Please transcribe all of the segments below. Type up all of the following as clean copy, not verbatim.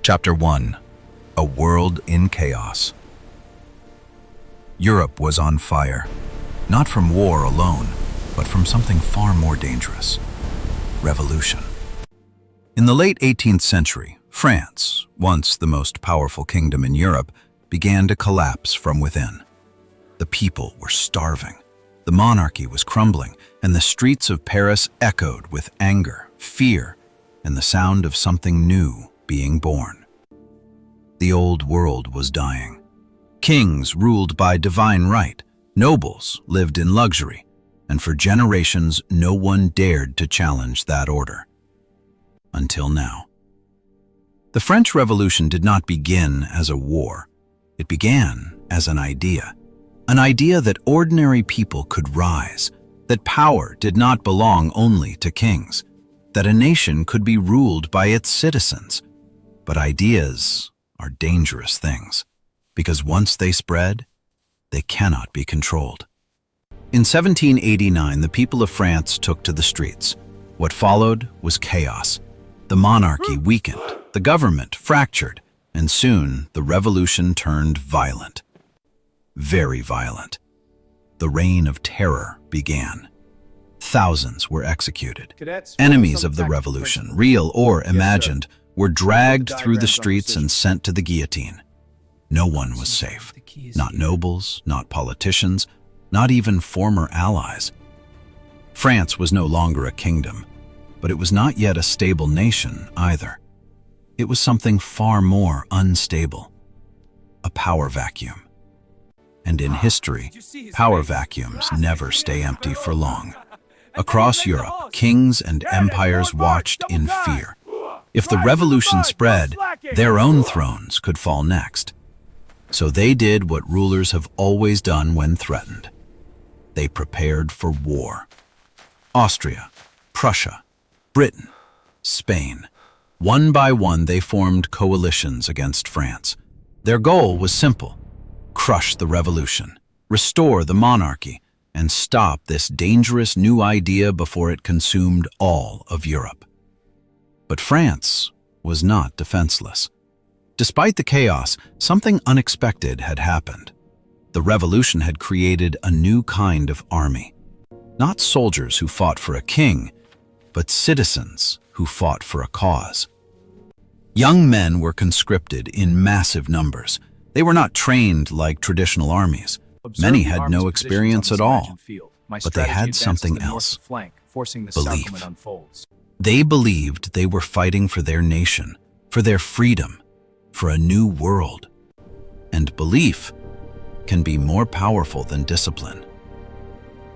Chapter 1. A World in Chaos. Europe was on fire, not from war alone, but from something far more dangerous: revolution. In the late 18th century, France, once the most powerful kingdom in Europe, began to collapse from within. The people were starving, the monarchy was crumbling, and the streets of Paris echoed with anger, fear, and the sound of something new being born. The old world was dying. Kings ruled by divine right, nobles lived in luxury, and for generations no one dared to challenge that order. Until now. The French Revolution did not begin as a war. It began as an idea that ordinary people could rise, that power did not belong only to kings, that a nation could be ruled by its citizens. But ideas are dangerous things, because once they spread, they cannot be controlled. In 1789, the people of France took to the streets. What followed was chaos. The monarchy weakened, the government fractured, and soon the revolution turned violent. Very violent. The reign of terror began. Thousands were executed. Enemies of the revolution, real or imagined, were dragged through the streets and sent to the guillotine. No one was safe. Not nobles, not politicians, not even former allies. France was no longer a kingdom, but it was not yet a stable nation either. It was something far more unstable. A power vacuum. And in history, power vacuums never stay empty for long. Across Europe, kings and empires watched in fear. If the revolution spread, their own thrones could fall next. So they did what rulers have always done when threatened. They prepared for war. Austria, Prussia, Britain, Spain. One by one they formed coalitions against France. Their goal was simple: crush the revolution, restore the monarchy, and stop this dangerous new idea before it consumed all of Europe. But France was not defenseless. Despite the chaos, something unexpected had happened. The revolution had created a new kind of army. Not soldiers who fought for a king, but citizens who fought for a cause. Young men were conscripted in massive numbers. They were not trained like traditional armies. Many had no experience at all, but they had something else: belief. They believed they were fighting for their nation, for their freedom, for a new world. And belief can be more powerful than discipline.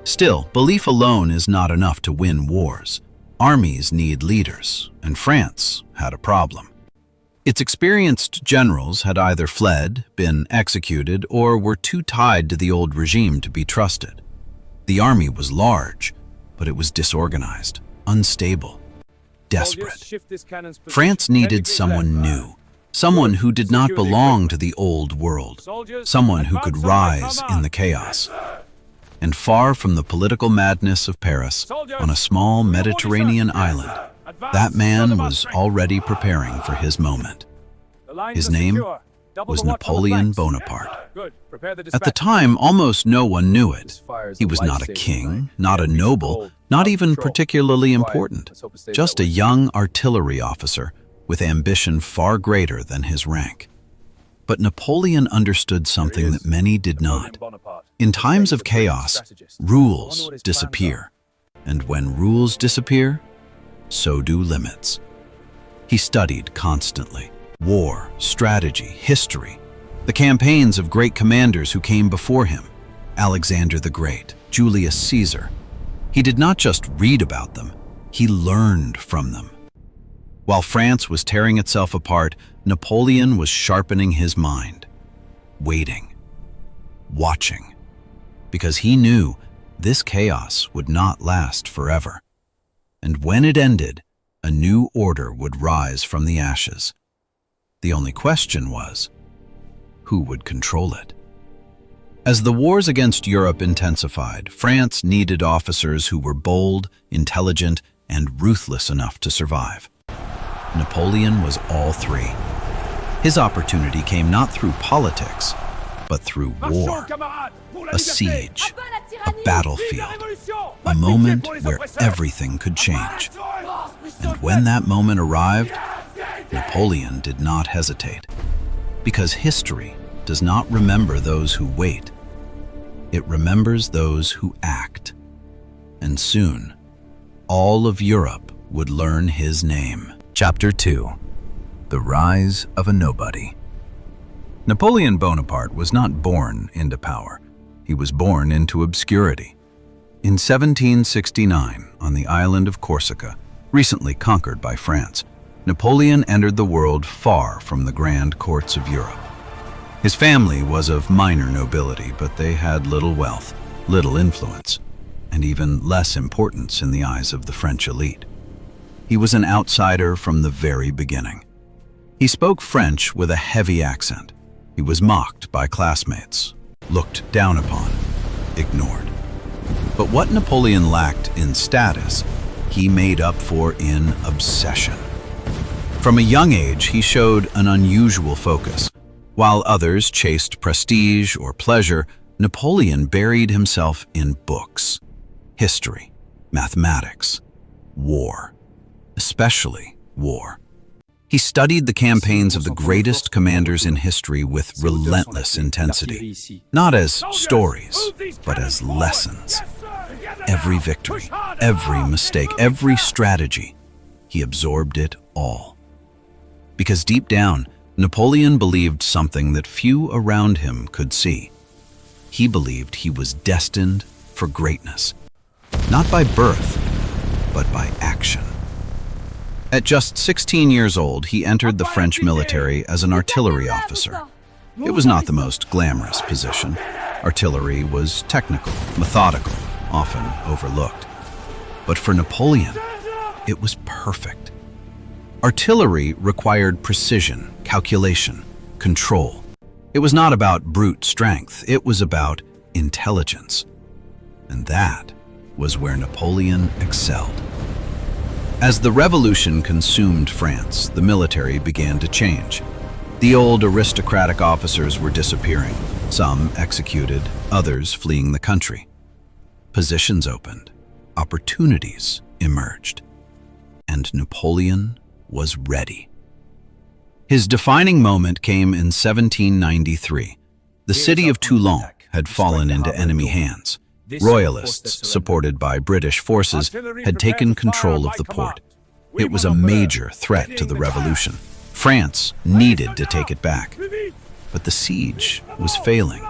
Still, belief alone is not enough to win wars. Armies need leaders, and France had a problem. Its experienced generals had either fled, been executed, or were too tied to the old regime to be trusted. The army was large, but it was disorganized, unstable, desperate. France needed someone new, someone who did not belong to the old world, someone who could rise in the chaos. And far from the political madness of Paris, on a small Mediterranean island, that man was already preparing for his moment. His name was Napoleon Bonaparte. At the time, almost no one knew it. He was not a king, not a noble, not even particularly important, just a young artillery officer with ambition far greater than his rank. But Napoleon understood something that many did not. In times of chaos, rules disappear. And when rules disappear, so do limits. He studied constantly: war, strategy, history, the campaigns of great commanders who came before him: Alexander the Great, Julius Caesar. He did not just read about them, he learned from them. While France was tearing itself apart, Napoleon was sharpening his mind, waiting, watching, because he knew this chaos would not last forever. And when it ended, a new order would rise from the ashes. The only question was, who would control it? As the wars against Europe intensified, France needed officers who were bold, intelligent, and ruthless enough to survive. Napoleon was all three. His opportunity came not through politics, but through war, a siege, a battlefield, a moment where everything could change. And when that moment arrived, Napoleon did not hesitate, because history does not remember those who wait. It remembers those who act. And soon, all of Europe would learn his name. Chapter 2. The Rise of a Nobody. Napoleon Bonaparte was not born into power. He was born into obscurity. In 1769, on the island of Corsica, recently conquered by France, Napoleon entered the world far from the grand courts of Europe. His family was of minor nobility, but they had little wealth, little influence, and even less importance in the eyes of the French elite. He was an outsider from the very beginning. He spoke French with a heavy accent. He was mocked by classmates, looked down upon, ignored. But what Napoleon lacked in status, he made up for in obsession. From a young age, he showed an unusual focus. While others chased prestige or pleasure, Napoleon buried himself in books, history, mathematics, war, especially war. He studied the campaigns of the greatest commanders in history with relentless intensity, not as stories, but as lessons. Every victory, every mistake, every strategy, he absorbed it all. Because deep down, Napoleon believed something that few around him could see. He believed he was destined for greatness, not by birth, but by action. At just 16 years old, he entered the French military as an artillery officer. It was not the most glamorous position. Artillery was technical, methodical, often overlooked. But for Napoleon, it was perfect. Artillery required precision, calculation, control. It was not about brute strength, it was about intelligence. And that was where Napoleon excelled. As the revolution consumed France, the military began to change. The old aristocratic officers were disappearing, some executed, others fleeing the country. Positions opened, opportunities emerged, and Napoleon was ready. His defining moment came in 1793. The city of Toulon had fallen into enemy hands. Royalists, supported by British forces, had taken control of the port. It was a major threat to the revolution. France needed to take it back. But the siege was failing.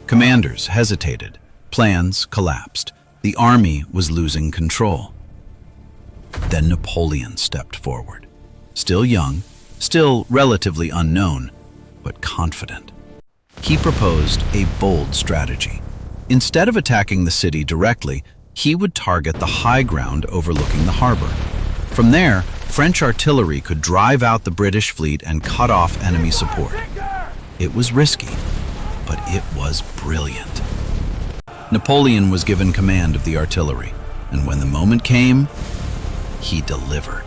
Commanders hesitated. Plans collapsed. The army was losing control. Then Napoleon stepped forward. Still young, still relatively unknown, but confident. He proposed a bold strategy. Instead of attacking the city directly, he would target the high ground overlooking the harbor. From there, French artillery could drive out the British fleet and cut off enemy support. It was risky, but it was brilliant. Napoleon was given command of the artillery, and when the moment came, he delivered.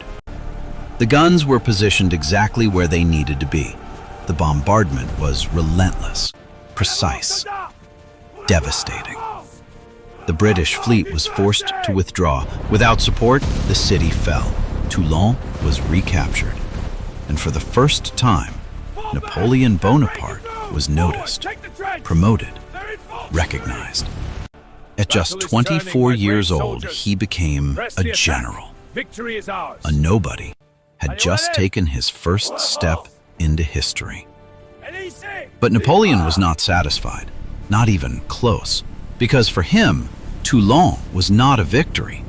The guns were positioned exactly where they needed to be. The bombardment was relentless, precise, devastating. The British fleet was forced to withdraw. Without support, the city fell. Toulon was recaptured. And for the first time, Napoleon Bonaparte was noticed, promoted, recognized. At just 24 years old, he became a general. A nobody had just taken his first step into history. But Napoleon was not satisfied, not even close, because for him, Toulon was not a victory.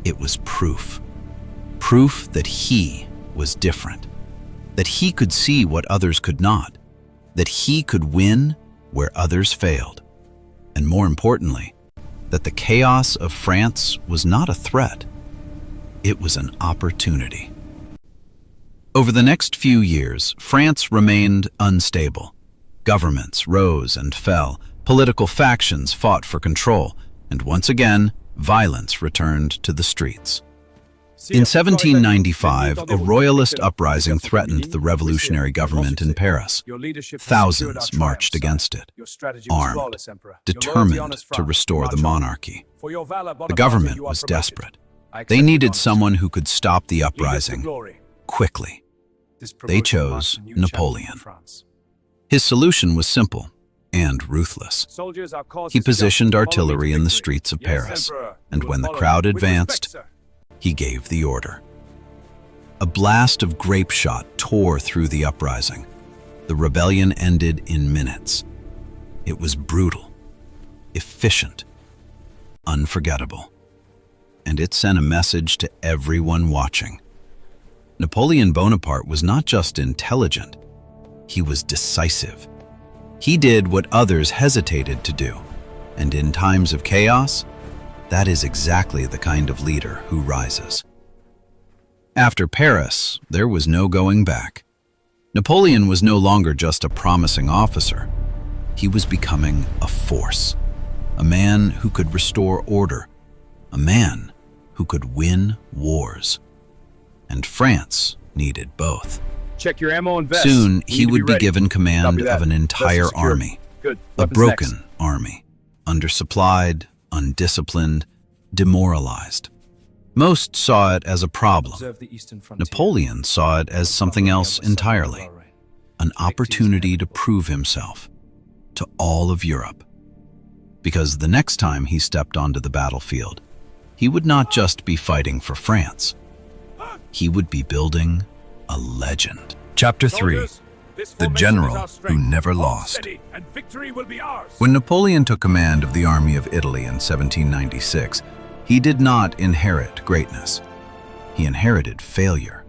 It was proof. Proof that he was different, that he could see what others could not, that he could win where others failed, and more importantly, that the chaos of France was not a threat. It was an opportunity. Over the next few years, France remained unstable. Governments rose and fell, political factions fought for control, and once again, violence returned to the streets. In 1795, a royalist uprising threatened the revolutionary government in Paris. Thousands marched against it, armed, determined to restore the monarchy. The government was desperate. They needed someone who could stop the uprising quickly. They chose Napoleon. His solution was simple and ruthless. He positioned artillery in the streets of Paris, and when the crowd advanced, he gave the order. A blast of grape shot tore through the uprising. The rebellion ended in minutes. It was brutal, efficient, unforgettable, and it sent a message to everyone watching. Napoleon Bonaparte was not just intelligent, he was decisive. He did what others hesitated to do, and in times of chaos, that is exactly the kind of leader who rises. After Paris, there was no going back. Napoleon was no longer just a promising officer. He was becoming a force, a man who could restore order, a man who could win wars. And France needed both. Check your ammo and vest. Soon, he would be given command of an entire army, a broken army, undersupplied, undisciplined, demoralized. Most saw it as a problem. Napoleon saw it as something else entirely, an opportunity to prove himself to all of Europe. Because the next time he stepped onto the battlefield, he would not just be fighting for France. He would be building a legend. Chapter 3. The General Who Never Lost. When Napoleon took command of the army of Italy in 1796, he did not inherit greatness. He inherited failure.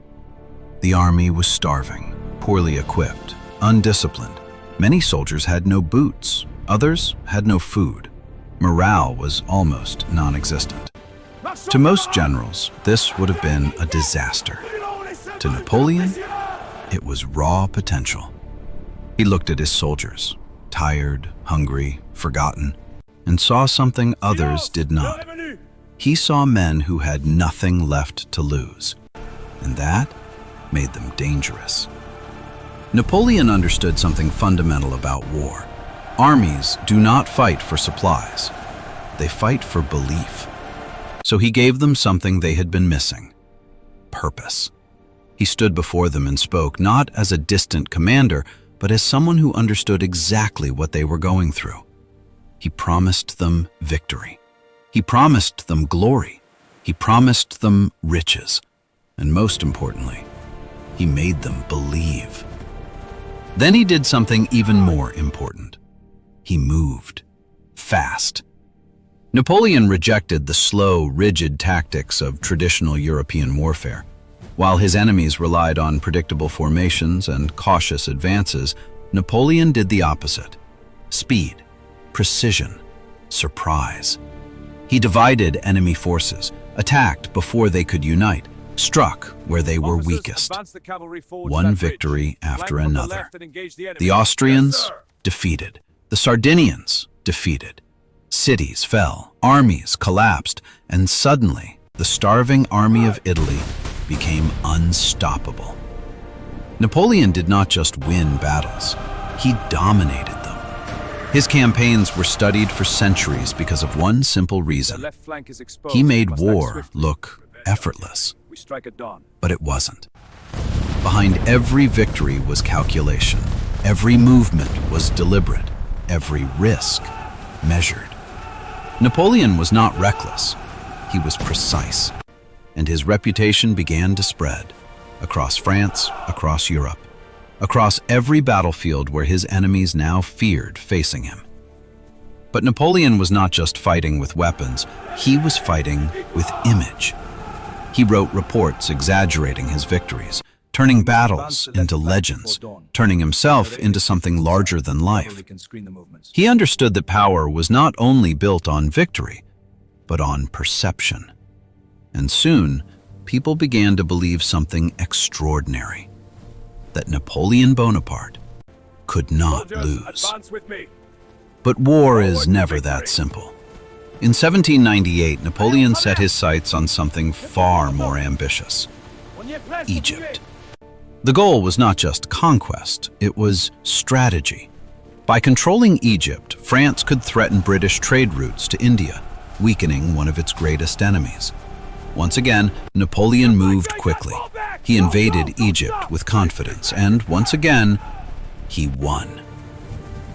The army was starving, poorly equipped, undisciplined. Many soldiers had no boots, others had no food. Morale was almost non-existent. To most generals, this would have been a disaster. To Napoleon, it was raw potential. He looked at his soldiers, tired, hungry, forgotten, and saw something others did not. He saw men who had nothing left to lose, and that made them dangerous. Napoleon understood something fundamental about war. Armies do not fight for supplies. They fight for belief. So he gave them something they had been missing: purpose. He stood before them and spoke not as a distant commander, but as someone who understood exactly what they were going through. He promised them victory. He promised them glory. He promised them riches. And most importantly, he made them believe. Then he did something even more important. He moved fast. Napoleon rejected the slow, rigid tactics of traditional European warfare. While his enemies relied on predictable formations and cautious advances, Napoleon did the opposite: speed, precision, surprise. He divided enemy forces, attacked before they could unite, struck where they were weakest. One victory after another. The Austrians defeated. The Sardinians defeated. Cities fell, armies collapsed, and suddenly the starving army of Italy became unstoppable. Napoleon did not just win battles, he dominated them. His campaigns were studied for centuries because of one simple reason. He made war look effortless. But it wasn't. Behind every victory was calculation. Every movement was deliberate. Every risk measured. Napoleon was not reckless. He was precise. And his reputation began to spread across France, across Europe, across every battlefield where his enemies now feared facing him. But Napoleon was not just fighting with weapons, he was fighting with image. He wrote reports exaggerating his victories, turning battles into legends, turning himself into something larger than life. He understood that power was not only built on victory, but on perception. And soon, people began to believe something extraordinary, that Napoleon Bonaparte could not lose. But war is never that simple. In 1798, Napoleon set his sights on something far more ambitious: Egypt. The goal was not just conquest, it was strategy. By controlling Egypt, France could threaten British trade routes to India, weakening one of its greatest enemies. Once again, Napoleon moved quickly. He invaded Egypt with confidence, and once again, he won.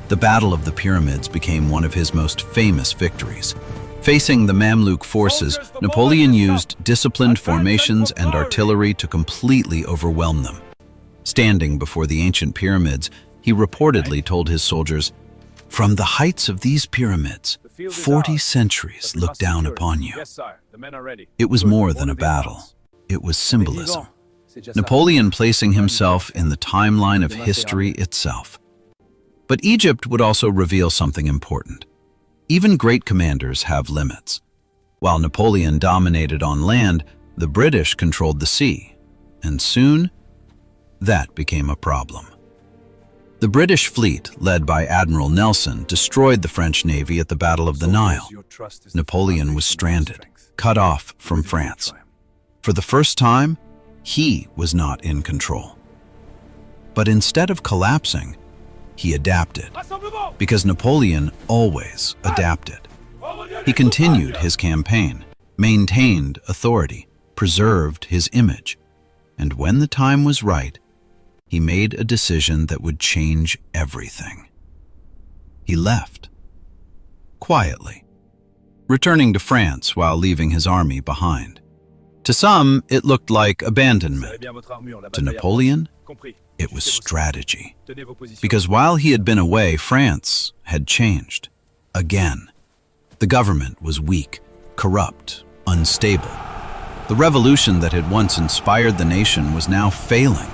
The Battle of the Pyramids became one of his most famous victories. Facing the Mamluk forces, Napoleon used disciplined formations and artillery to completely overwhelm them. Standing before the ancient pyramids, he reportedly told his soldiers, "From the heights of these pyramids, 40 centuries look down upon you." It was more than a battle. It was symbolism. Napoleon placing himself in the timeline of history itself. But Egypt would also reveal something important. Even great commanders have limits. While Napoleon dominated on land, the British controlled the sea, and soon, that became a problem. The British fleet, led by Admiral Nelson, destroyed the French navy at the Battle of the Nile. Napoleon was stranded, cut off from France. For the first time, he was not in control. But instead of collapsing, he adapted, because Napoleon always adapted. He continued his campaign, maintained authority, preserved his image, and when the time was right, he made a decision that would change everything. He left, quietly, returning to France while leaving his army behind. To some, it looked like abandonment. To Napoleon, it was strategy. Because while he had been away, France had changed. Again. The government was weak, corrupt, unstable. The revolution that had once inspired the nation was now failing.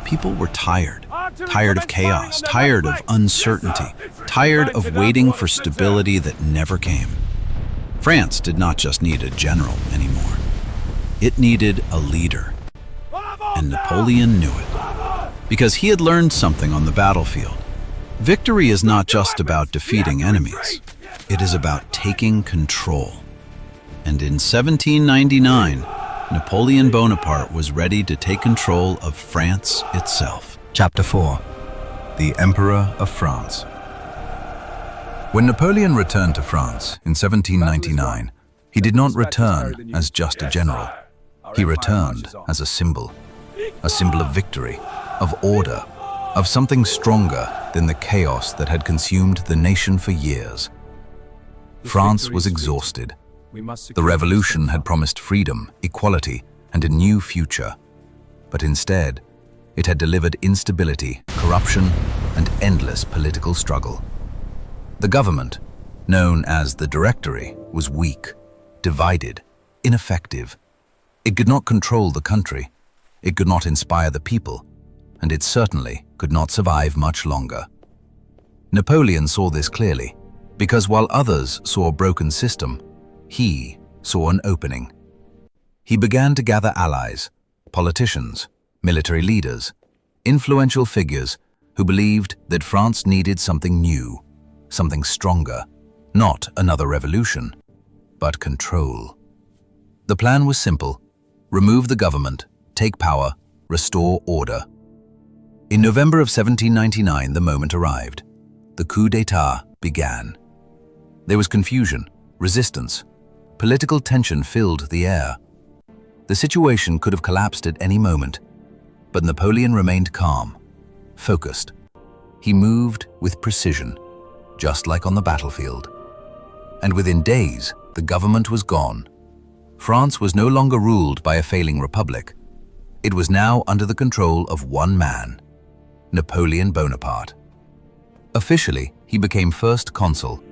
People were tired of chaos, tired of uncertainty, tired of waiting for stability that never came. France did not just need a general anymore. It needed a leader. And Napoleon knew it. Because he had learned something on the battlefield. Victory is not just about defeating enemies. It is about taking control. And in 1799, Napoleon Bonaparte was ready to take control of France itself. Chapter 4. The Emperor of France. When Napoleon returned to France in 1799, he did not return as just a general. He returned as a symbol of victory, of order, of something stronger than the chaos that had consumed the nation for years. France was exhausted. The revolution had promised freedom, equality, and a new future. But instead, it had delivered instability, corruption, and endless political struggle. The government, known as the Directory, was weak, divided, ineffective. It could not control the country, it could not inspire the people, and it certainly could not survive much longer. Napoleon saw this clearly, because while others saw a broken system, he saw an opening. He began to gather allies, politicians, military leaders, influential figures who believed that France needed something new, something stronger, not another revolution, but control. The plan was simple: remove the government, take power, restore order. In November of 1799, the moment arrived. The coup d'état began. There was confusion, resistance. Political tension filled the air. The situation could have collapsed at any moment, but Napoleon remained calm, focused. He moved with precision, just like on the battlefield. And within days, the government was gone. France was no longer ruled by a failing republic. It was now under the control of one man, Napoleon Bonaparte. Officially, he became first consul.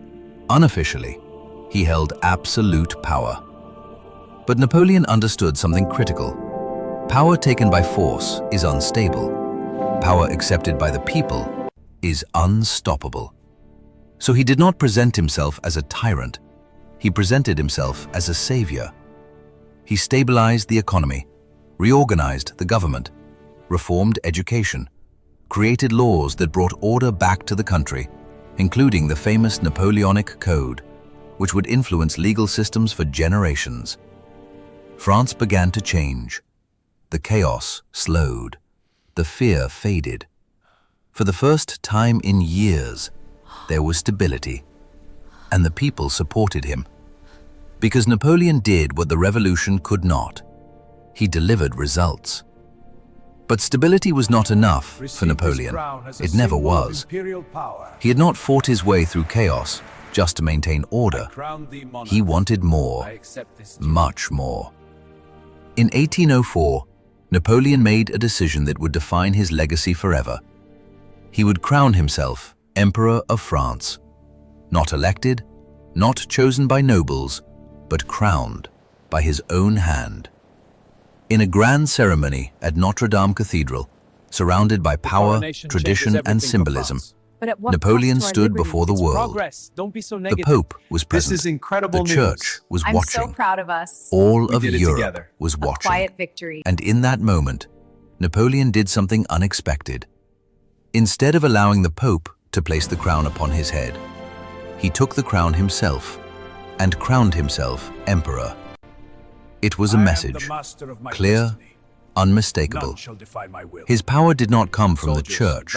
Unofficially, he held absolute power. But Napoleon understood something critical. Power taken by force is unstable. Power accepted by the people is unstoppable. So he did not present himself as a tyrant. He presented himself as a savior. He stabilized the economy, reorganized the government, reformed education, created laws that brought order back to the country, including the famous Napoleonic Code, which would influence legal systems for generations. France began to change. The chaos slowed. The fear faded. For the first time in years, there was stability, and the people supported him. Because Napoleon did what the revolution could not. He delivered results. But stability was not enough for Napoleon. It never was. He had not fought his way through chaos just to maintain order. He wanted more, much more. In 1804, Napoleon made a decision that would define his legacy forever. He would crown himself Emperor of France. Not elected, not chosen by nobles, but crowned by his own hand. In a grand ceremony at Notre Dame Cathedral, surrounded by power, tradition, and symbolism, Napoleon stood before the world. The Pope was present. This is incredible the Church was I'm watching. so proud of us. All of Europe was A watching. quiet victory. And in that moment, Napoleon did something unexpected. Instead of allowing the Pope to place the crown upon his head, he took the crown himself and crowned himself Emperor. It was a message, clear, unmistakable. His power did not come from the Church.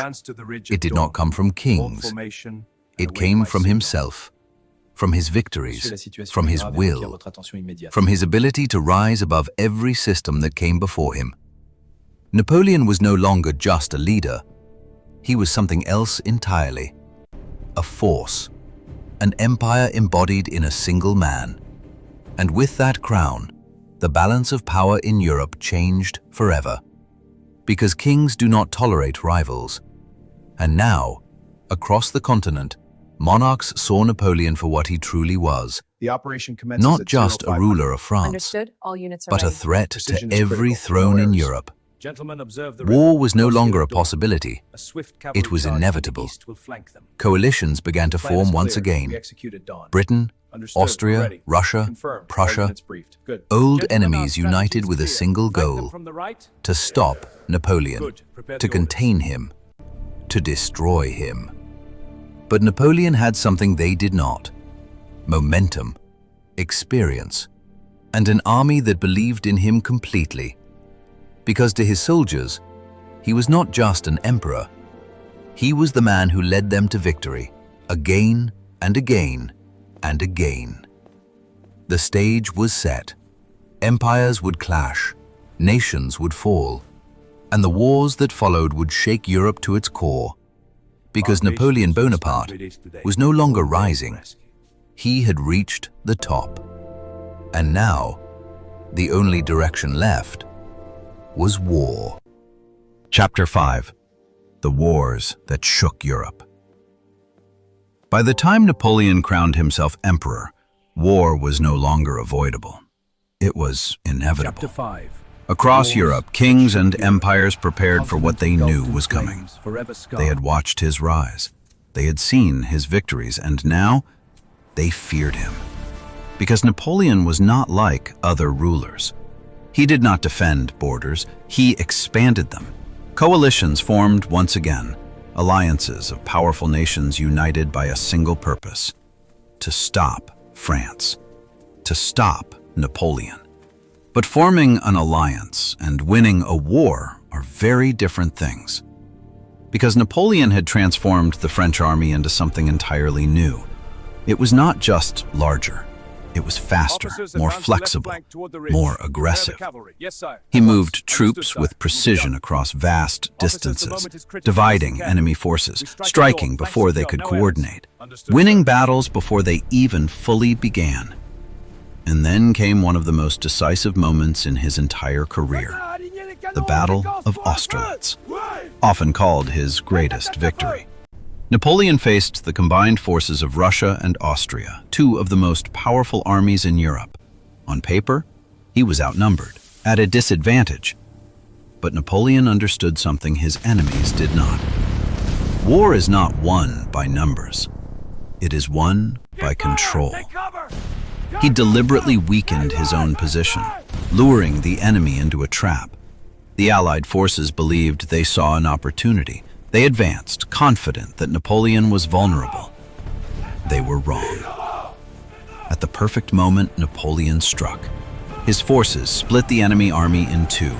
It did not come from kings. It came from himself, from his victories, from his will, from his ability to rise above every system that came before him. Napoleon was no longer just a leader. He was something else entirely. A force, an empire embodied in a single man. And with that crown, the balance of power in Europe changed forever. Because kings do not tolerate rivals. And now, across the continent, monarchs saw Napoleon for what he truly was. The operation commences Not at just a 0500. ruler of France, Understood? All units are but a ready. threat to Precision is every critical. throne No in errors. Europe. Gentlemen, observe the War red. was no Cross longer a the door. possibility. A swift cavalry It was charge from the inevitable. east will flank them. Coalitions began to Plan is form once clear. again. We execute at dawn. Britain, Understood. We're Austria, ready. Russia, Confirmed. All Prussia, units briefed. Good. old Gentlemen, enemies our united strategy with a is clear. single Flank them goal: from the right. to stop Napoleon, Good. Prepare to the orders. contain him, to destroy him. But Napoleon had something they did not: momentum, experience, and an army that believed in him completely. Because to his soldiers, he was not just an emperor. He was the man who led them to victory, again and again and again. The stage was set. Empires would clash, nations would fall, and the wars that followed would shake Europe to its core. Because Napoleon Bonaparte was no longer rising. He had reached the top. And now, the only direction left was war. Chapter 5: The Wars That Shook Europe. By the time Napoleon crowned himself emperor, war was no longer avoidable. It was inevitable. Chapter 5. Across Europe, kings and empires prepared for what they knew was coming. They had watched his rise. They had seen his victories, and now they feared him. Because Napoleon was not like other rulers. He did not defend borders, he expanded them. Coalitions formed once again, alliances of powerful nations united by a single purpose: to stop France, to stop Napoleon. But forming an alliance and winning a war are very different things. Because Napoleon had transformed the French army into something entirely new. It was not just larger. It was faster, more flexible, more aggressive. He moved troops with precision across vast distances, dividing enemy forces, striking before they could coordinate, winning battles before they even fully began. And then came one of the most decisive moments in his entire career, the Battle of Austerlitz, often called his greatest victory. Napoleon faced the combined forces of Russia and Austria, two of the most powerful armies in Europe. On paper, he was outnumbered, at a disadvantage. But Napoleon understood something his enemies did not. War is not won by numbers. It is won by control. He deliberately weakened his own position, luring the enemy into a trap. The Allied forces believed they saw an opportunity. They advanced, confident that Napoleon was vulnerable. They were wrong. At the perfect moment, Napoleon struck. His forces split the enemy army in two.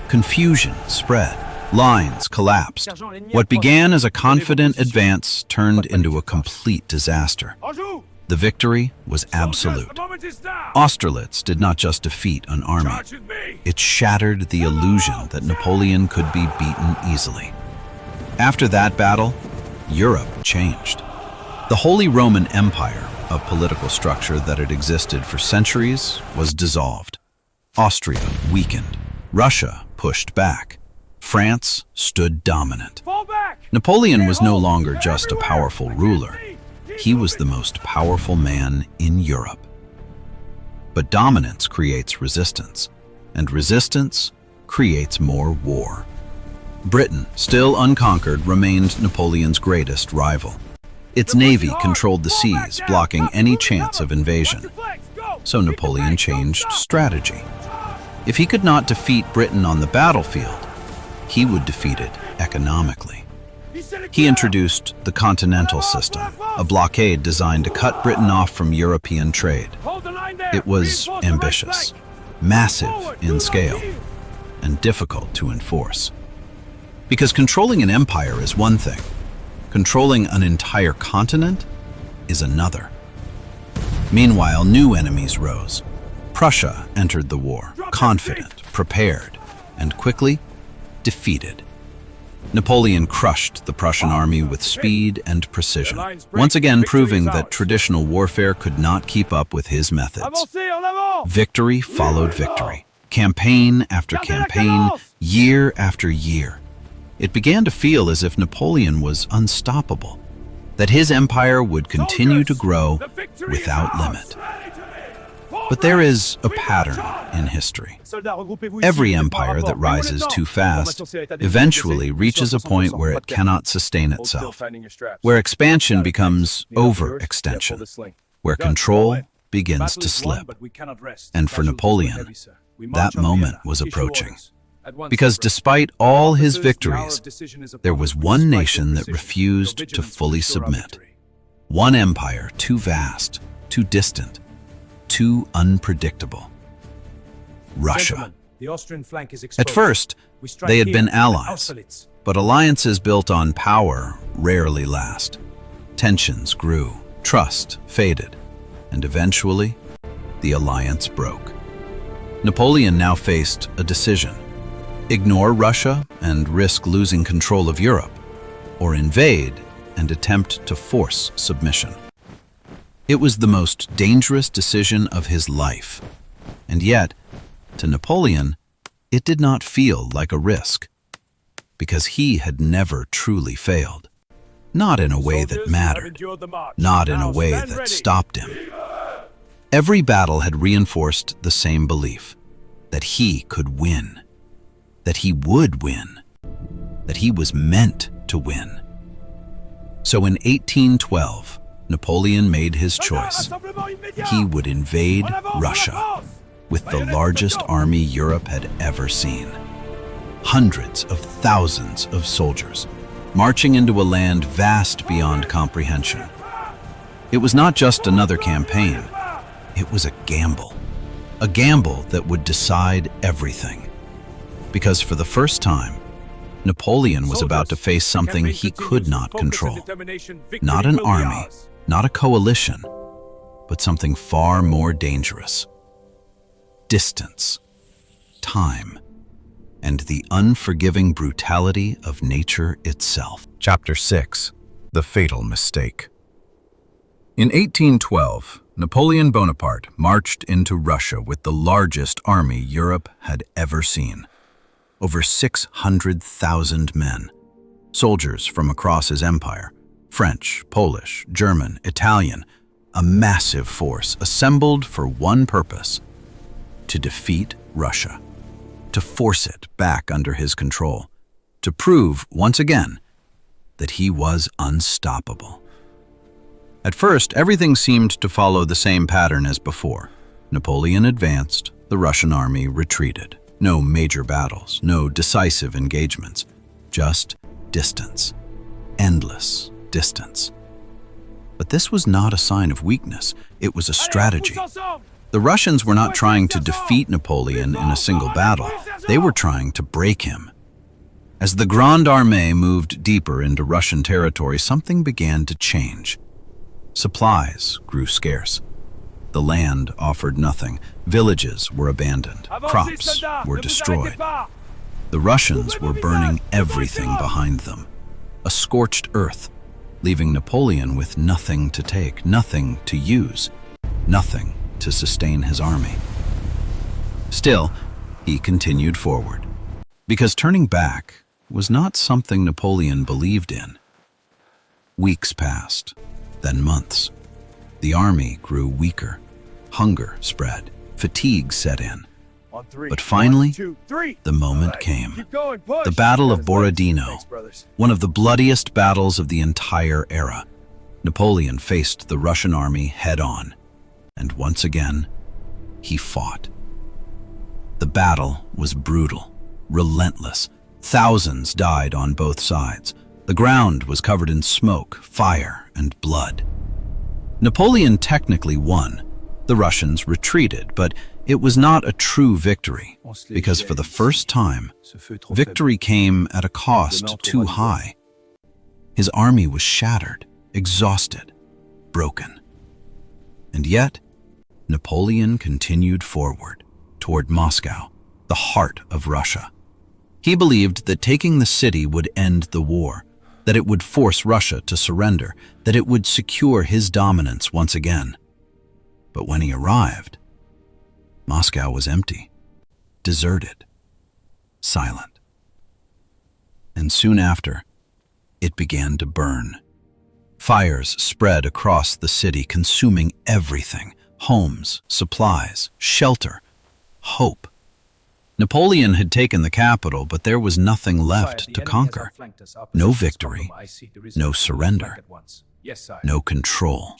Confusion spread. Lines collapsed. What began as a confident advance turned into a complete disaster. The victory was absolute. Austerlitz did not just defeat an army. It shattered the illusion that Napoleon could be beaten easily. After that battle, Europe changed. The Holy Roman Empire, a political structure that had existed for centuries, was dissolved. Austria weakened. Russia pushed back. France stood dominant. Napoleon was no longer just a powerful ruler. He was the most powerful man in Europe. But dominance creates resistance, and resistance creates more war. Britain, still unconquered, remained Napoleon's greatest rival. Its navy controlled the seas, blocking any chance of invasion. So Napoleon changed strategy. If he could not defeat Britain on the battlefield, he would defeat it economically. He introduced the Continental System, a blockade designed to cut Britain off from European trade. It was ambitious, massive in scale, and difficult to enforce. Because controlling an empire is one thing, controlling an entire continent is another. Meanwhile, new enemies rose. Prussia entered the war, confident, prepared, and quickly defeated. Napoleon crushed the Prussian army with speed and precision, once again proving that traditional warfare could not keep up with his methods. Victory followed victory, campaign after campaign, year after year. It began to feel as if Napoleon was unstoppable, that his empire would continue to grow without limit. But there is a pattern in history. Every empire that rises too fast eventually reaches a point where it cannot sustain itself, where expansion becomes overextension, where control begins to slip. And for Napoleon, that moment was approaching. Because despite all his victories, there was one nation that refused to fully submit. One empire too vast, too distant, too unpredictable. Russia. At first, they had been allies, but alliances built on power rarely last. Tensions grew, trust faded, and eventually, the alliance broke. Napoleon now faced a decision: ignore Russia and risk losing control of Europe, or invade and attempt to force submission. It was the most dangerous decision of his life, and yet, to Napoleon, it did not feel like a risk, because he had never truly failed. Not in a way that mattered, not in a way that stopped him. Every battle had reinforced the same belief, that he could win, that he would win, that he was meant to win. So in 1812, Napoleon made his choice. He would invade Russia with the largest army Europe had ever seen. Hundreds of thousands of soldiers marching into a land vast beyond comprehension. It was not just another campaign. It was a gamble that would decide everything. Because for the first time, Napoleon was about to face something he could not control. Not an army, not a coalition, but something far more dangerous. Distance, time, and the unforgiving brutality of nature itself. Chapter 6. The Fatal Mistake. In 1812, Napoleon Bonaparte marched into Russia with the largest army Europe had ever seen. Over 600,000 men, soldiers from across his empire, French, Polish, German, Italian, a massive force assembled for one purpose: to defeat Russia, to force it back under his control, to prove once again that he was unstoppable. At first, everything seemed to follow the same pattern as before. Napoleon advanced, the Russian army retreated. No major battles, no decisive engagements, just distance, endless distance. But this was not a sign of weakness, it was a strategy. The Russians were not trying to defeat Napoleon in a single battle, they were trying to break him. As the Grande Armée moved deeper into Russian territory, something began to change. Supplies grew scarce. The land offered nothing. Villages were abandoned. Crops were destroyed. The Russians were burning everything behind them. A scorched earth, leaving Napoleon with nothing to take, nothing to use, nothing to sustain his army. Still, he continued forward, because turning back was not something Napoleon believed in. Weeks passed, then months. The army grew weaker. Hunger spread. Fatigue set in. But finally, the moment came. The Battle of Borodino, one of the bloodiest battles of the entire era. Napoleon faced the Russian army head-on, and once again, he fought. The battle was brutal, relentless. Thousands died on both sides. The ground was covered in smoke, fire, and blood. Napoleon technically won. The Russians retreated, but it was not a true victory, because for the first time, victory came at a cost too high. His army was shattered, exhausted, broken. And yet, Napoleon continued forward, toward Moscow, the heart of Russia. He believed that taking the city would end the war, that it would force Russia to surrender, that it would secure his dominance once again. But when he arrived, Moscow was empty, deserted, silent. And soon after, it began to burn. Fires spread across the city, consuming everything: homes, supplies, shelter, hope. Napoleon had taken the capital, but there was nothing left to conquer. No victory, no surrender, no control,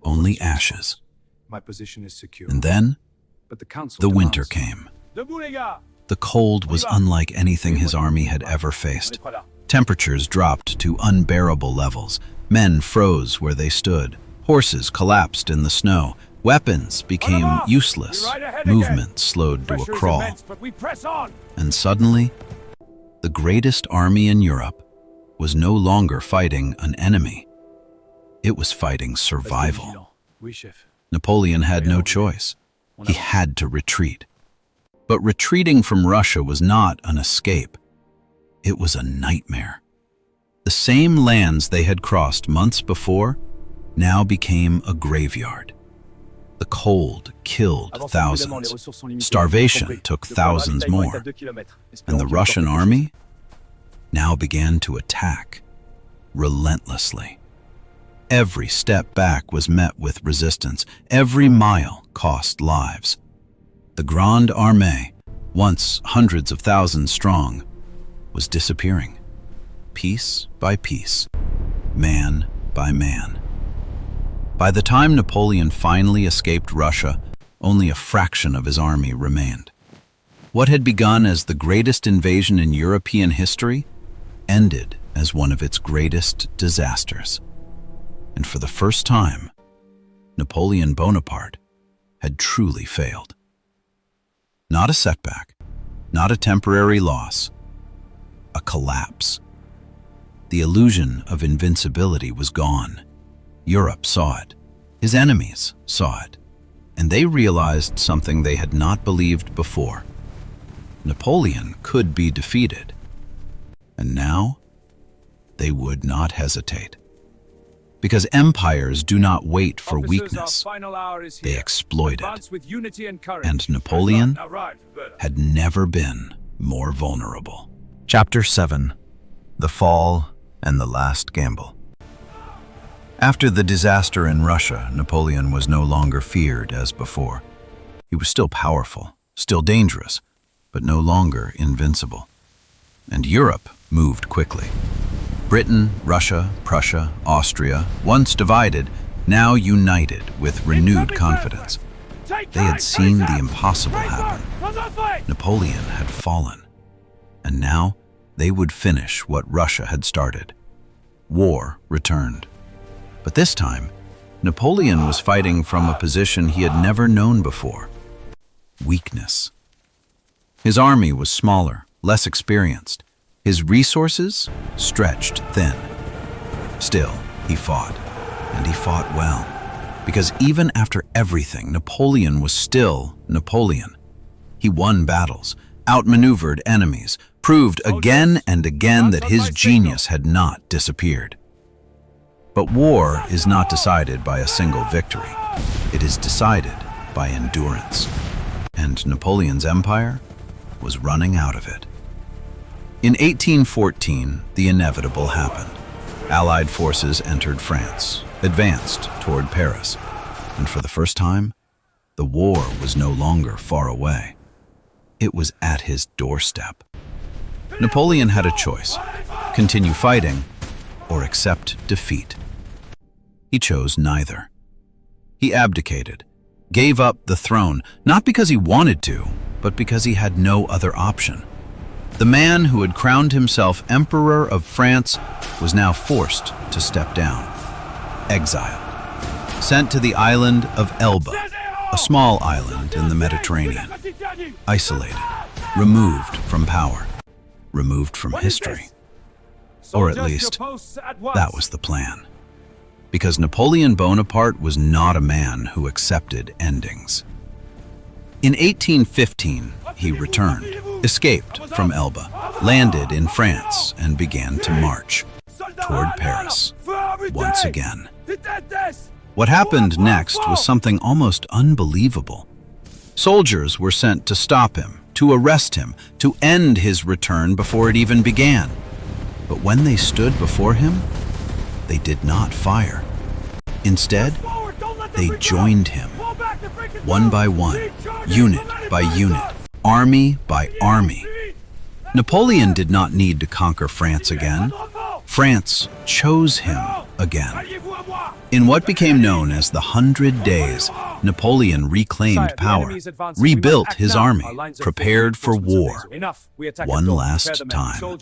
only ashes. And then, the winter came. The cold was unlike anything his army had ever faced. Temperatures dropped to unbearable levels. Men froze where they stood. Horses collapsed in the snow. Weapons became useless. Movement slowed to a crawl. And suddenly, the greatest army in Europe was no longer fighting an enemy. It was fighting survival. Napoleon had no choice. He had to retreat. But retreating from Russia was not an escape. It was a nightmare. The same lands they had crossed months before now became a graveyard. The cold killed thousands. Starvation took thousands more. And the Russian army now began to attack relentlessly. Every step back was met with resistance. Every mile cost lives. The Grande Armée, once hundreds of thousands strong, was disappearing, piece by piece, man by man. By the time Napoleon finally escaped Russia, only a fraction of his army remained. What had begun as the greatest invasion in European history ended as one of its greatest disasters. And for the first time, Napoleon Bonaparte had truly failed. Not a setback, not a temporary loss, a collapse. The illusion of invincibility was gone. Europe saw it. His enemies saw it. And they realized something they had not believed before. Napoleon could be defeated. And now, they would not hesitate. Because empires do not wait for weakness. They exploit it. And Napoleon had never been more vulnerable. Chapter 7: The Fall and the Last Gamble. After the disaster in Russia, Napoleon was no longer feared as before. He was still powerful, still dangerous, but no longer invincible. And Europe moved quickly. Britain, Russia, Prussia, Austria, once divided, now united with renewed confidence. They had seen the impossible happen. Napoleon had fallen. And now they would finish what Russia had started. War returned. But this time, Napoleon was fighting from a position he had never known before: weakness. His army was smaller, less experienced. His resources stretched thin. Still, he fought, and he fought well. Because even after everything, Napoleon was still Napoleon. He won battles, outmaneuvered enemies, proved again and again that his genius had not disappeared. But war is not decided by a single victory. It is decided by endurance. And Napoleon's empire was running out of it. In 1814, the inevitable happened. Allied forces entered France, advanced toward Paris, and for the first time, the war was no longer far away. It was at his doorstep. Napoleon had a choice: continue fighting or accept defeat. He chose neither. He abdicated, gave up the throne, not because he wanted to, but because he had no other option. The man who had crowned himself Emperor of France was now forced to step down, exiled, sent to the island of Elba, a small island in the Mediterranean, isolated, removed from power, removed from history. Or at least, that was the plan. Because Napoleon Bonaparte was not a man who accepted endings. In 1815, he returned, escaped from Elba, landed in France, and began to march toward Paris once again. What happened next was something almost unbelievable. Soldiers were sent to stop him, to arrest him, to end his return before it even began. But when they stood before him, they did not fire. Instead, they joined him, one by one, unit by unit, army by army. Napoleon did not need to conquer France again. France chose him again. In what became known as the 100 Days, Napoleon reclaimed power, rebuilt his army, prepared for war, one last time.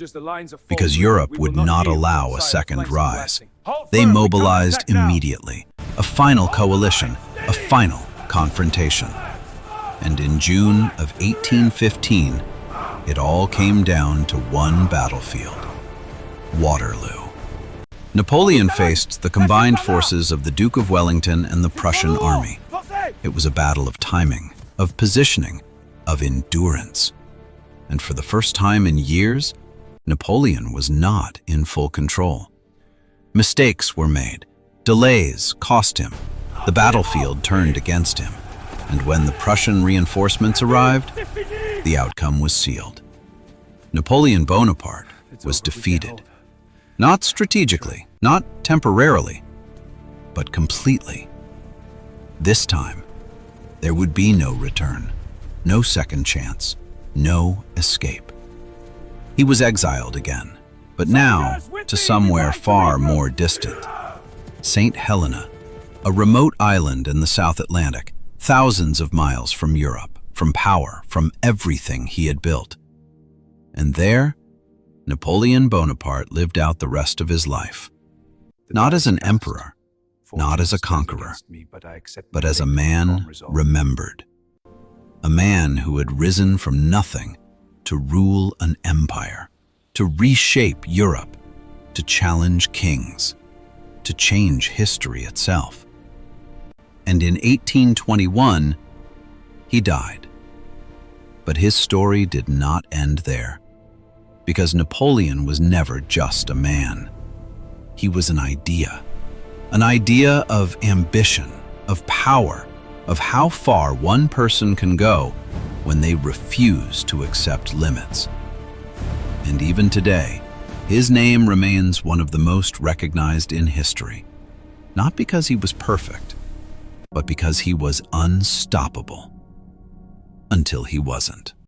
Because Europe would not allow a second rise. They mobilized immediately, a final coalition, a final confrontation. And in June of 1815, it all came down to one battlefield: Waterloo. Napoleon faced the combined forces of the Duke of Wellington and the Prussian army. It was a battle of timing, of positioning, of endurance. And for the first time in years, Napoleon was not in full control. Mistakes were made. Delays cost him. The battlefield turned against him. And when the Prussian reinforcements arrived, the outcome was sealed. Napoleon Bonaparte was defeated. Not strategically, not temporarily, but completely. This time, there would be no return, no second chance, no escape. He was exiled again, but now to somewhere far more distant. St. Helena, a remote island in the South Atlantic, thousands of miles from Europe, from power, from everything he had built. And there, Napoleon Bonaparte lived out the rest of his life, not as an emperor, not as a conqueror, but as a man remembered. A man who had risen from nothing to rule an empire, to reshape Europe, to challenge kings, to change history itself. And in 1821, he died. But his story did not end there, because Napoleon was never just a man. He was an idea of ambition, of power, of how far one person can go when they refuse to accept limits. And even today, his name remains one of the most recognized in history, not because he was perfect, but because he was unstoppable until he wasn't.